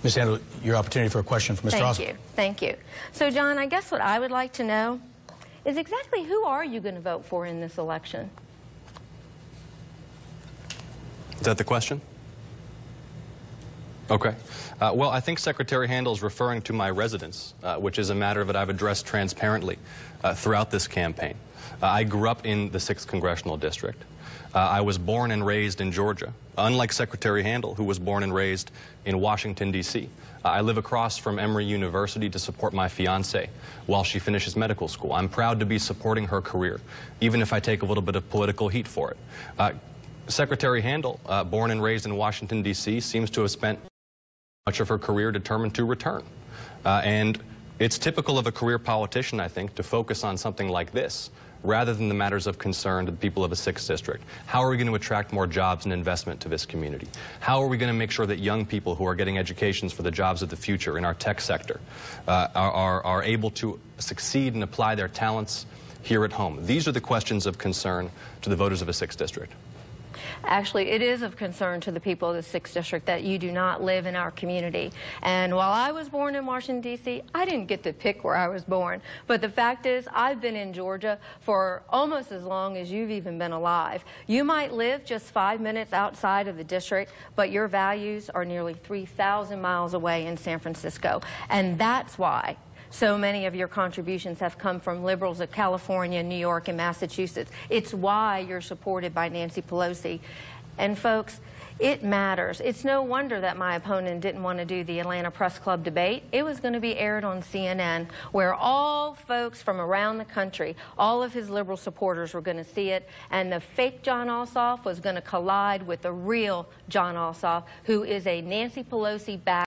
Ms. Handel, your opportunity for a question from Mr. Ossoff. Thank you. Thank you. So, John, I guess what I would like to know is exactly who are you going to vote for in this election? Is that the question? Okay. Well, I think Secretary Handel is referring to my residence, which is a matter that I've addressed transparently throughout this campaign. I grew up in the 6th Congressional District. I was born and raised in Georgia, unlike Secretary Handel, who was born and raised in Washington, D.C. I live across from Emory University to support my fiancée while she finishes medical school. I'm proud to be supporting her career, even if I take a little bit of political heat for it. Secretary Handel, born and raised in Washington, D.C., seems to have spent much of her career determined to return. And it's typical of a career politician, I think, to focus on something like this, rather than the matters of concern to the people of a 6th district. How are we going to attract more jobs and investment to this community? How are we going to make sure that young people who are getting educations for the jobs of the future in our tech sector are able to succeed and apply their talents here at home? These are the questions of concern to the voters of a 6th district. Actually, it is of concern to the people of the 6th District that you do not live in our community. And while I was born in Washington, D.C., I didn't get to pick where I was born. But the fact is, I've been in Georgia for almost as long as you've even been alive. You might live just 5 minutes outside of the district, but your values are nearly 3,000 miles away in San Francisco. And that's why so many of your contributions have come from liberals of California, New York, and Massachusetts. It's why you're supported by Nancy Pelosi. And folks, it matters. It's no wonder that my opponent didn't want to do the Atlanta Press Club debate. It was going to be aired on CNN, where all folks from around the country, all of his liberal supporters were going to see it, and the fake John Ossoff was going to collide with the real John Ossoff, who is a Nancy Pelosi backed